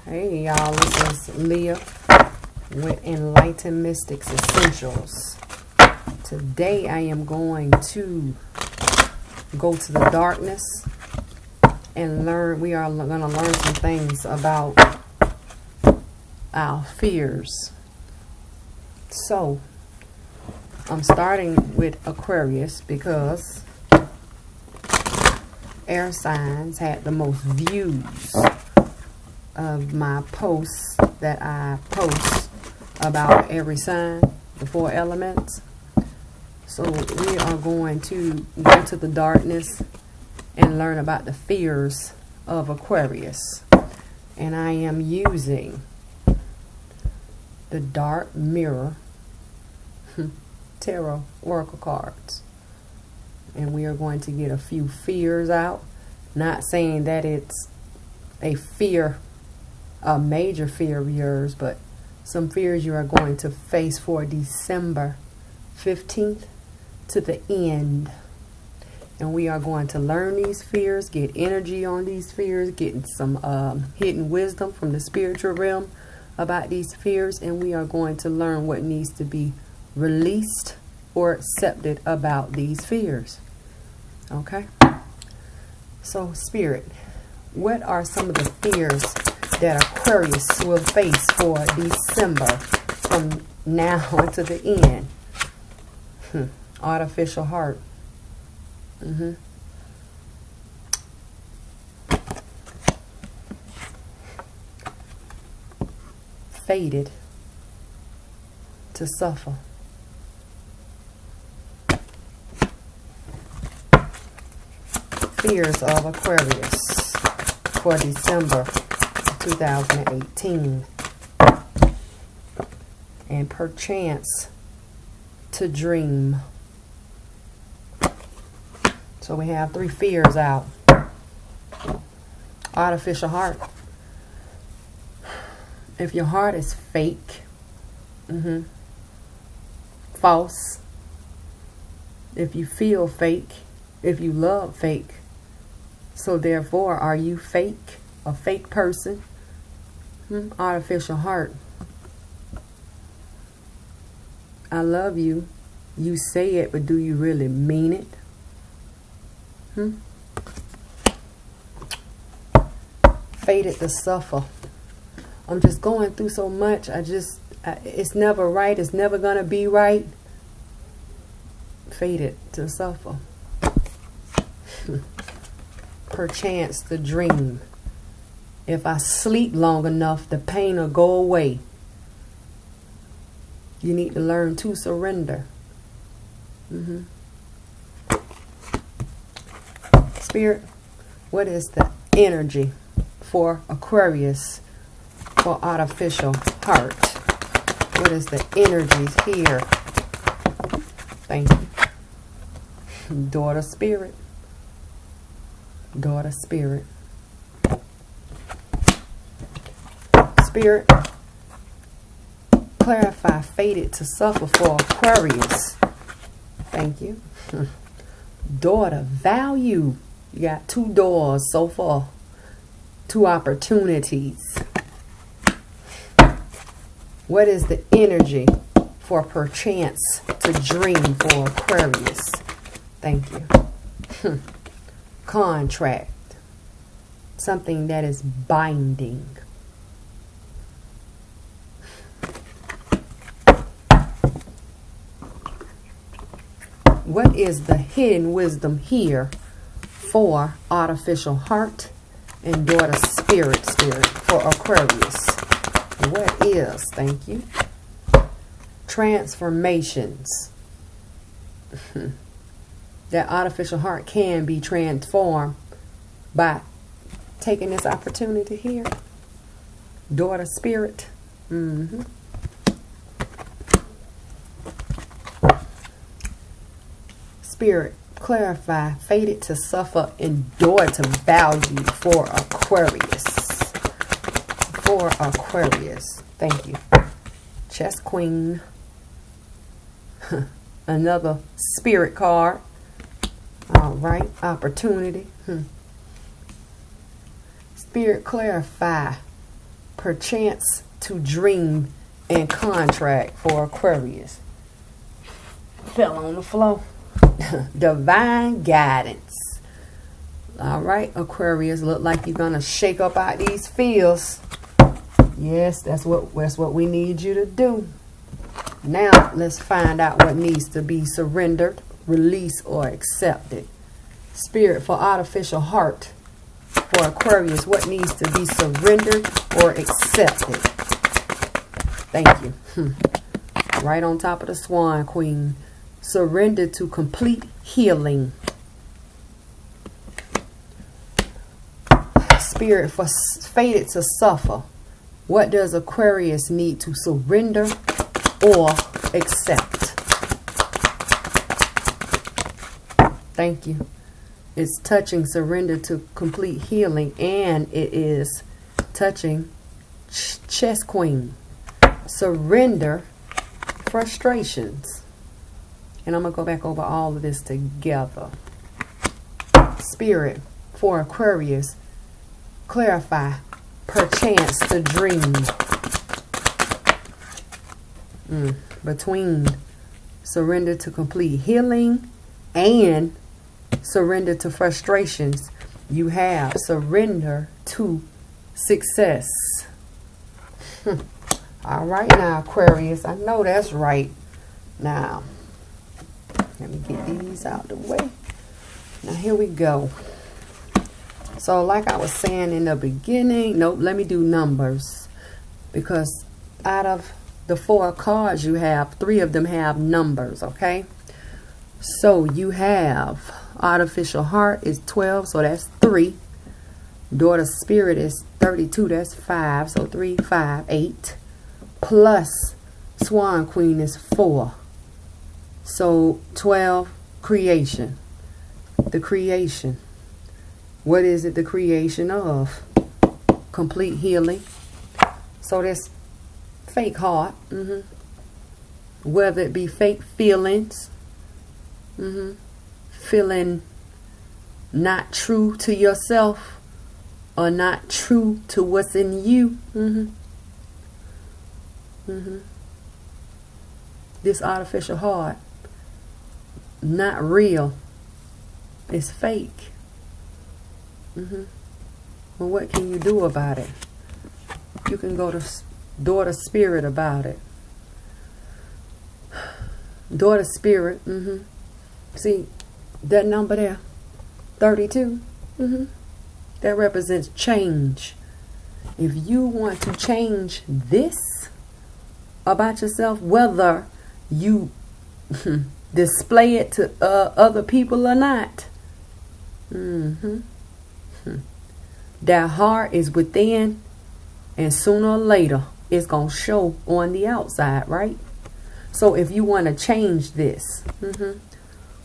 Hey y'all, this is Leah with Enlightened Mystic Essentials. Today I am going to go to the darkness and learn. We are going to learn some things about our fears. So I'm starting with Aquarius because air signs had the most views of my posts that I post about every sign, the 4 elements. So we are going to go to the darkness and learn about the fears of Aquarius. And I am using the Dark Mirror Tarot Oracle cards. And we are going to get a few fears out. Not saying that it's a major fear of yours, but some fears you are going to face for December 15th to the end. And we are going to learn these fears, get energy on these fears, getting some hidden wisdom from the spiritual realm about these fears, and we are going to learn what needs to be released or accepted about these fears. Okay? So, Spirit, what are some of the fears that Aquarius will face for December from now to the end? Artificial heart. Fated to suffer. Fears of Aquarius for December 2018. And perchance to dream. So we have 3 fears out. Artificial heart. If your heart is fake, false, if you feel fake, if you love fake, so therefore are you fake, a fake person? Artificial heart. I love you. You say it, but do you really mean it? Fated to suffer. I'm just going through so much. It's never right. It's never going to be right. Fated to suffer. Perchance to dream. If I sleep long enough, the pain will go away. You need to learn to surrender. Spirit, what is the energy for Aquarius for artificial heart? What is the energies here? Thank you. Daughter Spirit. Daughter Spirit. Spirit, clarify fated to suffer for Aquarius. Thank you. Daughter, value. You got 2 doors so far. 2 opportunities. What is the energy for perchance to dream for Aquarius? Thank you. Contract. Something that is binding. What is the hidden wisdom here for artificial heart and daughter spirit for Aquarius? What is, thank you, transformations? That artificial heart can be transformed by taking this opportunity here. Daughter spirit. Spirit, clarify fated to suffer, endure to value for Aquarius. For Aquarius. Thank you. Chess Queen. Another spirit card. All right. Opportunity. Spirit, clarify perchance to dream and contract for Aquarius. Fell on the floor. Divine guidance. All right, Aquarius, look like you're gonna shake up out these fields. Yes, that's what we need you to do. Now let's find out what needs to be surrendered, released, or accepted. Spirit, for artificial heart for Aquarius, what needs to be surrendered or accepted? Thank you. Right on top of the Swan Queen. Surrender to complete healing. Spirit, for fated to suffer, what does Aquarius need to surrender or accept? Thank you. It's touching surrender to complete healing, and it is touching Chess Queen. Surrender frustrations. And I'm going to go back over all of this together. Spirit, for Aquarius, clarify perchance to dream. Between surrender to complete healing and surrender to frustrations, you have surrender to success. All right now, Aquarius, I know that's right. Now, let me get these out the way. Now, here we go. So, like I was saying in the beginning, nope, let me do numbers. Because out of the 4 cards you have, 3 of them have numbers, okay? So, you have artificial heart is 12, so that's 3. Daughter spirit is 32, that's 5. So, 3, 5, 8. Plus Swan Queen is 4. So 12, creation. The creation. What is it the creation of? Complete healing. So this fake heart. Whether it be fake feelings. Feeling not true to yourself or not true to what's in you. This artificial heart, not real. It's fake. Well, what can you do about it? You can go to daughter spirit about it. Daughter spirit. See that number there, 32. That represents change. If you want to change this about yourself, whether you display it to other people or not, that heart is within, and sooner or later it's going to show on the outside, right? So if you want to change this,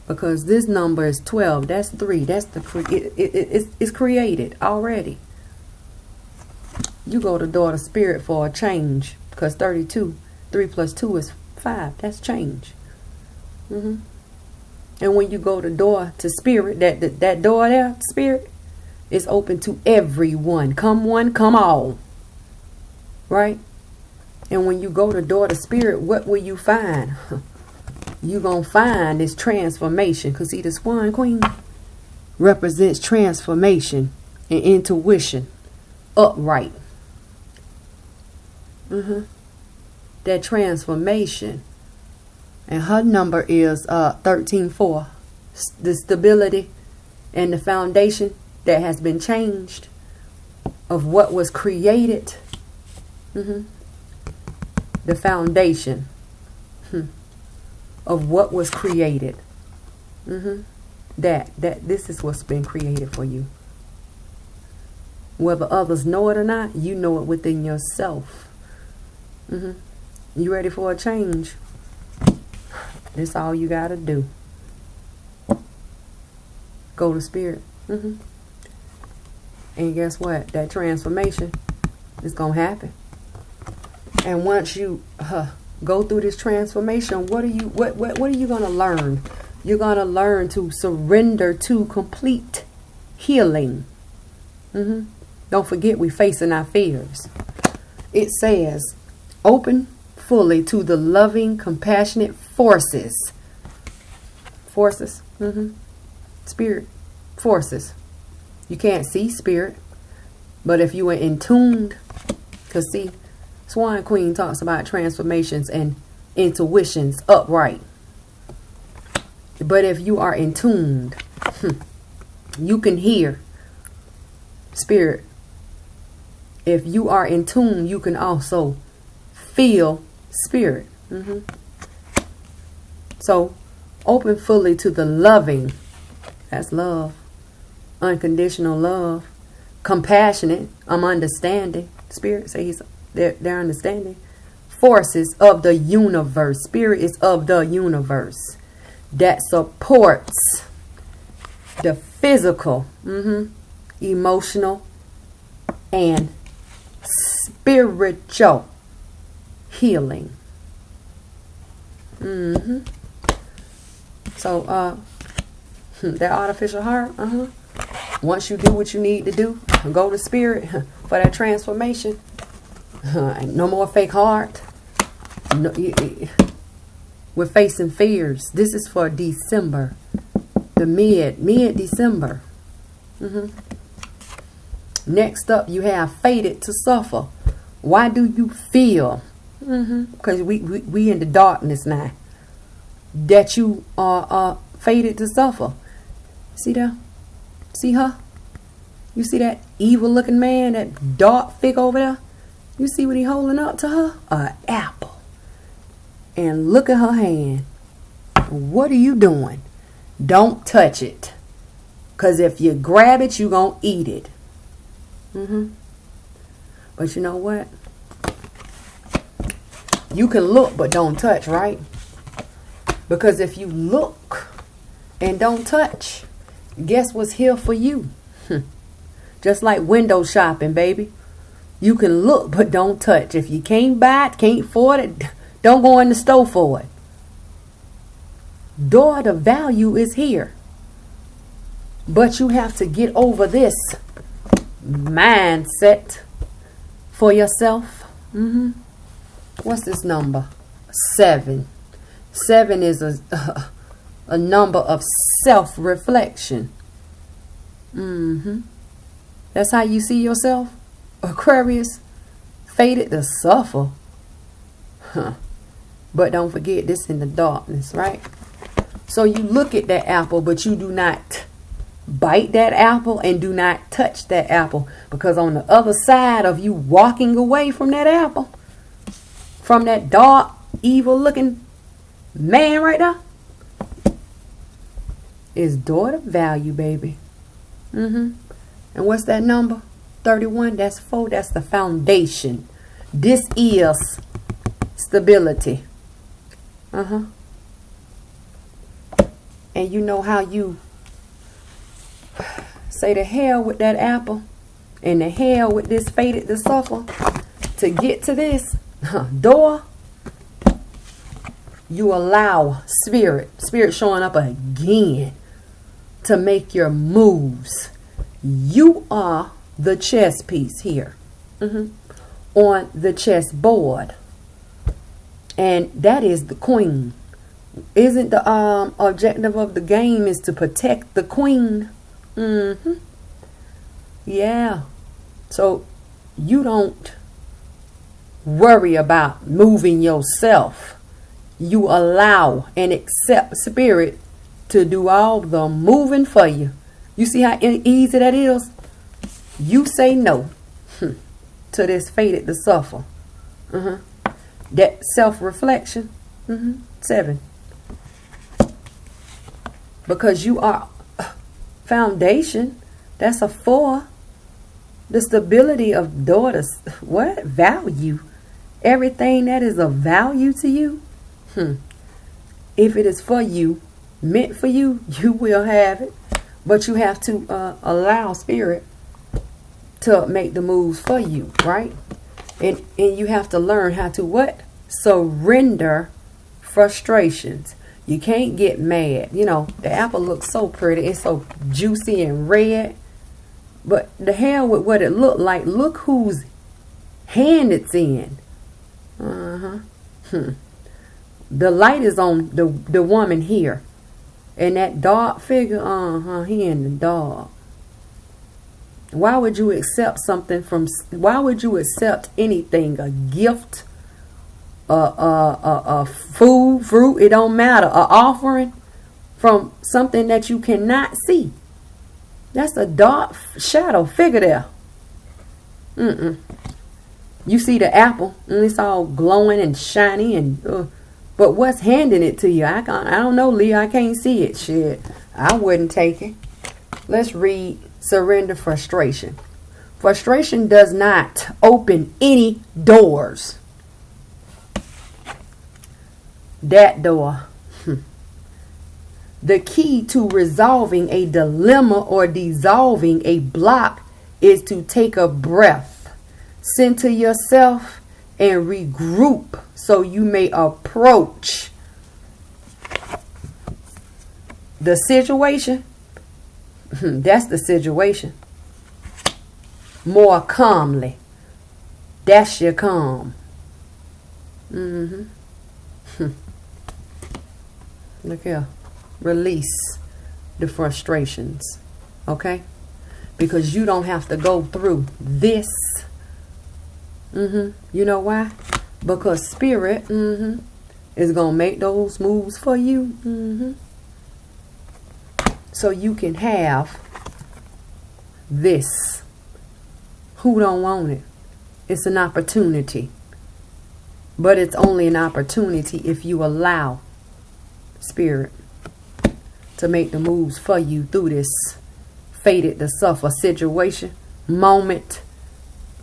because this number is 12, that's 3, that's it's created already. You go to daughter spirit for a change, because 32, 3 plus 2 is 5. That's change. And when you go to door to spirit, that door there, spirit, is open to everyone. Come one, come all. Right? And when you go to door to spirit, what will you find? You're going to find this transformation. Because see, the Swan Queen represents transformation and intuition. Upright. That transformation, and her number is 13-4. The stability and the foundation that has been changed of what was created. The foundation of what was created. That this is what's been created for you. Whether others know it or not, you know it within yourself. You ready for a change? That's all you got to do. Go to spirit. And guess what? That transformation is going to happen. And once you go through this transformation, what are you going to learn? You're going to learn to surrender to complete healing. Don't forget, we're facing our fears. it says, open fully to the loving, compassionate forces. Forces. Spirit. Forces. You can't see spirit. But if you are in tuned, because see, Swan Queen talks about transformations and intuitions upright. But if you are in tuned, you can hear spirit. If you are in tune, you can also feel spirit. So open fully to the loving. That's love. Unconditional love. Compassionate. I'm understanding. Spirit says they're understanding. Forces of the universe. Spirit is of the universe. That supports the physical, emotional, and spiritual healing. So that artificial heart, once you do what you need to do, go to spirit for that transformation. No more fake heart. No, we're facing fears. This is for December, the mid-December. Next up, you have fated to suffer. Why do you feel? Because we in the darkness now. That you are fated to suffer. See that? See her? You see that evil-looking man, that dark figure over there? You see what he holding up to her? An apple. And look at her hand. What are you doing? Don't touch it. Because if you grab it, you're going to eat it. But you know what? You can look but don't touch, right? Because if you look and don't touch, guess what's here for you? Just like window shopping, baby. You can look but don't touch. If you can't buy it, can't afford it, don't go in the store for it. The value is here. But you have to get over this mindset for yourself. What's this number? 7. 7 is a number of self-reflection. That's how you see yourself, Aquarius. Fated to suffer. But don't forget, this in the darkness, right? So you look at that apple, but you do not bite that apple and do not touch that apple. Because on the other side of you walking away from that apple, from that dark, evil-looking man right there, is daughter value, baby. And what's that number? 31. That's 4. That's the foundation. This is stability. And you know how you say the hell with that apple and the hell with this fated to suffer to get to this door. You allow spirit showing up again to make your moves. You are the chess piece here on the chess board, and that is the queen. Isn't the objective of the game is to protect the queen? Yeah. So you don't worry about moving yourself. You allow and accept spirit to do all the moving for you. You see how easy that is? You say no to this fated to suffer. That self-reflection. 7. Because you are foundation. That's a 4. The stability of daughters. What? Value. Everything that is of value to you. If it is for you, meant for you, you will have it. But you have to allow spirit to make the moves for you, right? And you have to learn how to what? Surrender frustrations. You can't get mad. You know, the apple looks so pretty. It's so juicy and red. But the hell with what it looked like. Look who's hand it's in. The light is on the woman here. And that dog figure, he in the dog. Why would you accept something from, why would you accept anything, a gift, a food, fruit, it don't matter, a offering from something that you cannot see? That's a dark shadow figure there. You see the apple, and it's all glowing and shiny, and but what's handing it to you? I don't know, Leah. I can't see it. Shit, I wouldn't take it. Let's read surrender frustration. Frustration does not open any doors. That door. The key to resolving a dilemma or dissolving a block is to take a breath, center yourself, and regroup so you may approach the situation. That's the situation. More calmly. That's your calm. Look here. Release the frustrations. Okay? Because you don't have to go through this. You know why? Because Spirit is going to make those moves for you. So you can have this. Who don't want it? It's an opportunity. But it's only an opportunity if you allow Spirit to make the moves for you through this fated to suffer situation, moment.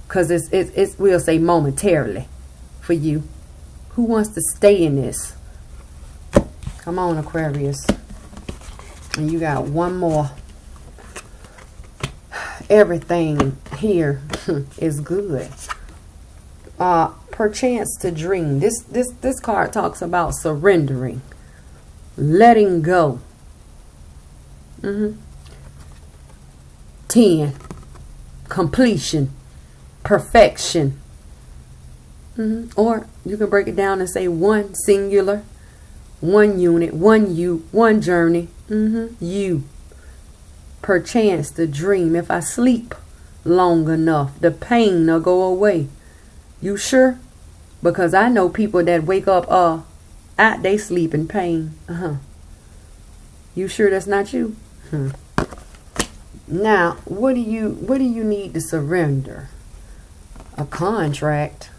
Because it's we'll say momentarily for you. Who wants to stay in this? Come on, Aquarius. And you got one more. Everything here is good. Perchance to dream. This card talks about surrendering, letting go. 10. Completion. Perfection. Or you can break it down and say one singular, one unit, one you, one journey. You. Perchance to dream. If I sleep long enough, the pain will go away. You sure? Because I know people that wake up they sleep in pain. You sure that's not you? Now, what do you need to surrender? A contract.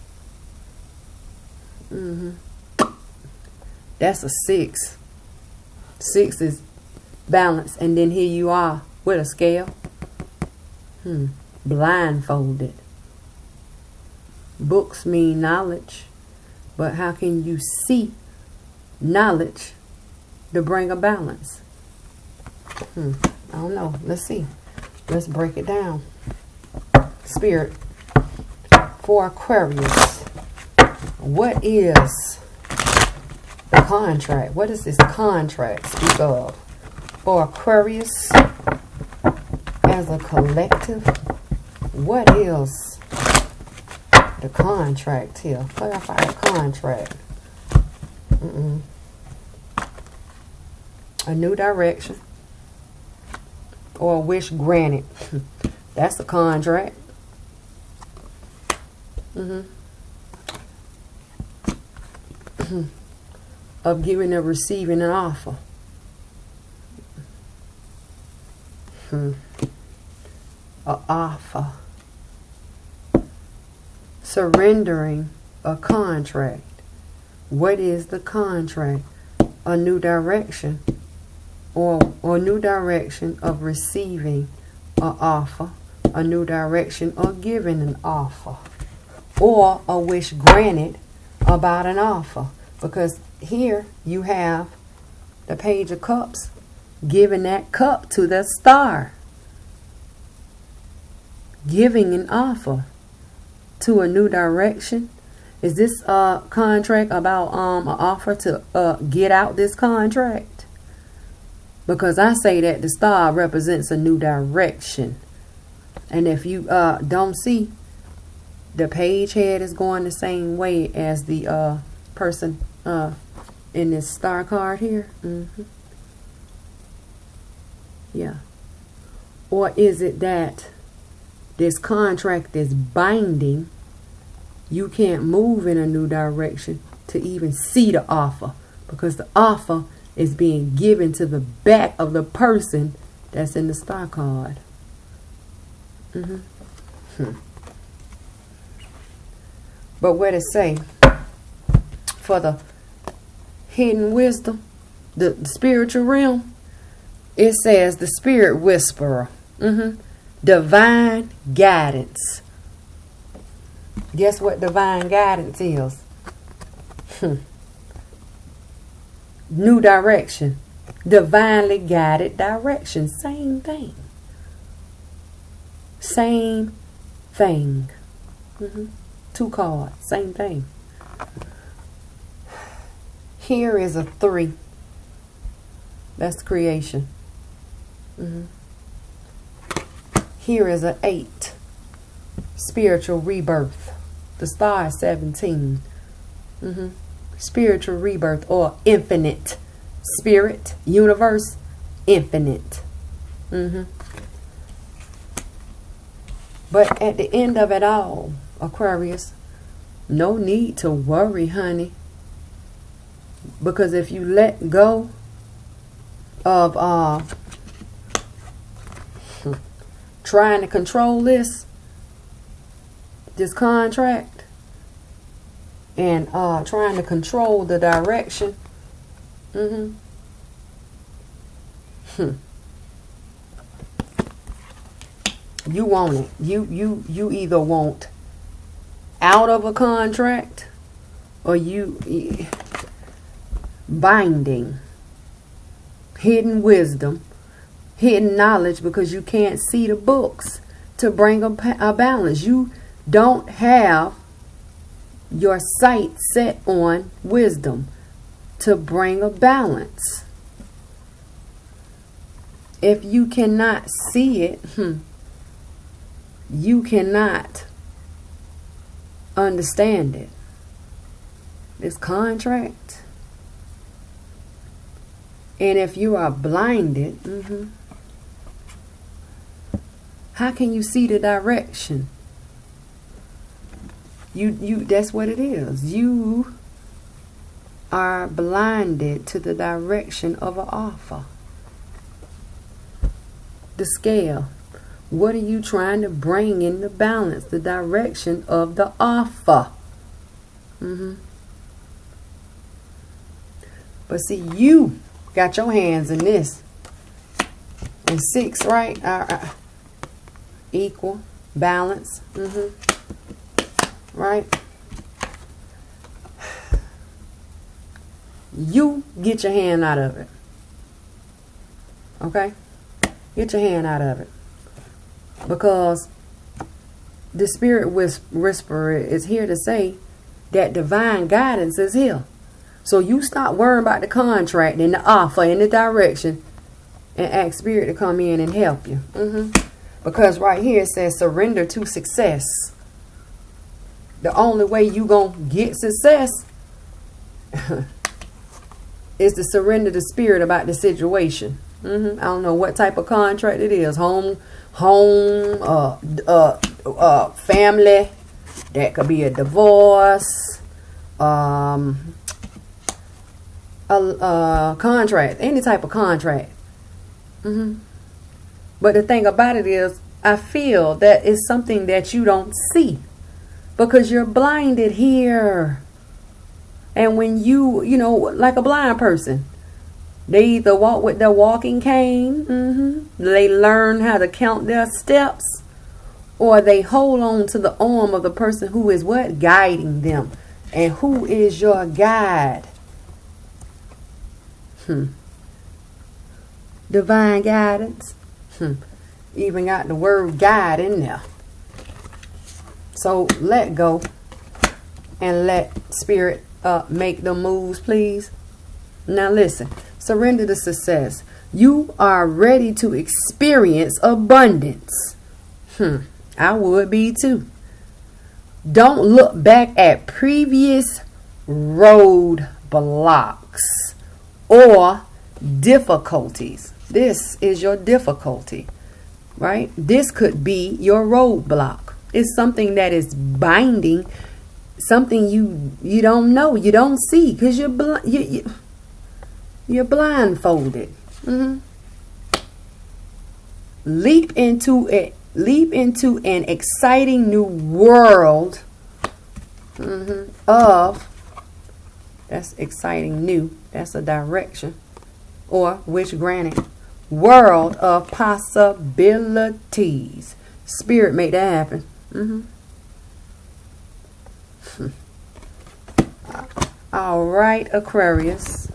That's a 6. 6 is balance, and then here you are with a scale. Blindfolded. Books mean knowledge, but how can you see knowledge to bring a balance? I don't know. Let's see. Let's break it down. Spirit, for Aquarius, what is the contract? What does this contract speak of? For Aquarius, as a collective, what is the contract here? Clarify the contract. A new direction. Or a wish granted. That's a contract. Of giving and receiving an offer. An offer. Surrendering a contract. What is the contract? A new direction. Or new direction of receiving an offer, a new direction of giving an offer, or a wish granted about an offer. Because here you have the Page of Cups, giving that cup to the star, giving an offer to a new direction. Is this a contract about an offer to get out this contract? Because I say that the star represents a new direction. And if you don't see The page head is going the same way as the person in this star card here. Yeah. Or is it that this contract is binding? You can't move in a new direction to even see the offer, because the offer is being given to the back of the person that's in the star card. But what it say for the hidden wisdom, the spiritual realm, it says the spirit whisperer, divine guidance. Guess what divine guidance is? New direction, divinely guided direction. Same thing. Same thing. Two cards, same thing. Here is a 3. That's creation. Here is an 8. Spiritual rebirth. The star is 17. Spiritual rebirth, or infinite. Spirit, universe, infinite. But at the end of it all, Aquarius, no need to worry, honey. Because if you let go of trying to control this contract, and trying to control the direction, you want it. You either want out of a contract, or you binding, hidden wisdom, hidden knowledge, because you can't see the books to bring a balance. You don't have your sight set on wisdom to bring a balance. If you cannot see it, you cannot understand it. This contract. And if you are blinded, how can you see the direction? You that's what it is. You are blinded to the direction of an offer. The scale. What are you trying to bring in the balance? The direction of the offer. But see, you got your hands in this. And 6, right? Equal, balance. Right? You get your hand out of it. Okay? Get your hand out of it. Because the spirit whisperer is here to say that divine guidance is here. So you stop worrying about the contract and the offer and the direction, and ask spirit to come in and help you. Because right here it says surrender to success. The only way you gonna get success is to surrender to spirit about the situation. I don't know what type of contract it is. Home, family. That could be a divorce. A contract. Any type of contract. But the thing about it is, I feel that it's something that you don't see. Because you're blinded here. And when you like a blind person, they either walk with their walking cane, they learn how to count their steps, or they hold on to the arm of the person who is what? Guiding them. And who is your guide? Divine guidance. Even got the word guide in there. So let go and let spirit make the moves, please. Now listen. Surrender to success. You are ready to experience abundance. I would be too. Don't look back at previous roadblocks or difficulties. This is your difficulty, right? This could be your roadblock. It's something that is binding, something you don't know, you don't see, because you're blindfolded. Leap into an exciting new world of, that's exciting new, that's a direction, or which granted, world of possibilities. Spirit make that happen. All right, Aquarius.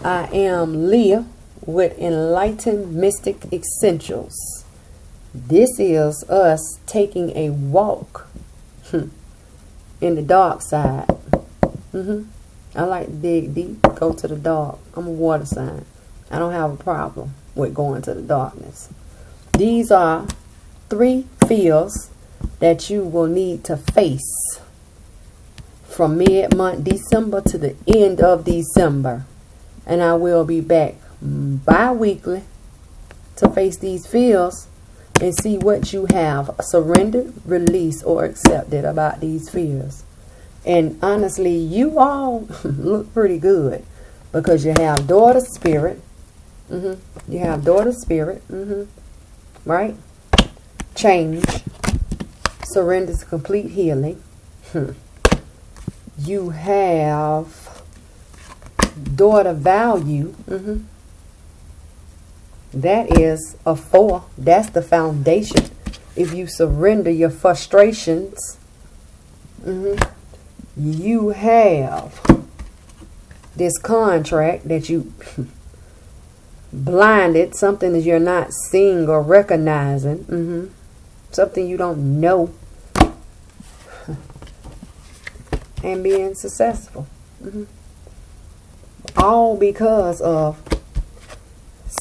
I am Leah with Enlightened Mystic Essentials. This is us taking a walk in the dark side. I like to dig deep, go to the dark. I'm a water sign. I don't have a problem with going to the darkness. These are 3 fears that you will need to face from mid-month December to the end of December. And I will be back bi-weekly to face these fears and see what you have surrendered, released, or accepted about these fears. And honestly, you all look pretty good, because you have daughter spirit. You have daughter spirit. Right? Change. Surrender to complete healing. You have daughter value. That is a 4. That's the foundation. If you surrender your frustrations, you have this contract that you blinded, something that you're not seeing or recognizing, something you don't know, and being successful. All because of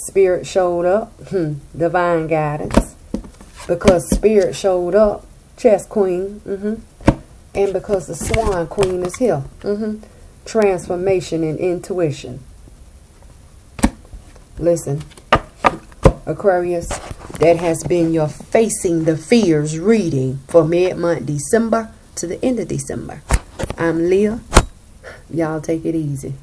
Spirit showed up, divine guidance, because Spirit showed up, chess queen, and because the swan queen is here, transformation and intuition. Listen, Aquarius, that has been your Facing the Fears reading for mid-month December to the end of December. I'm Leah. Y'all take it easy.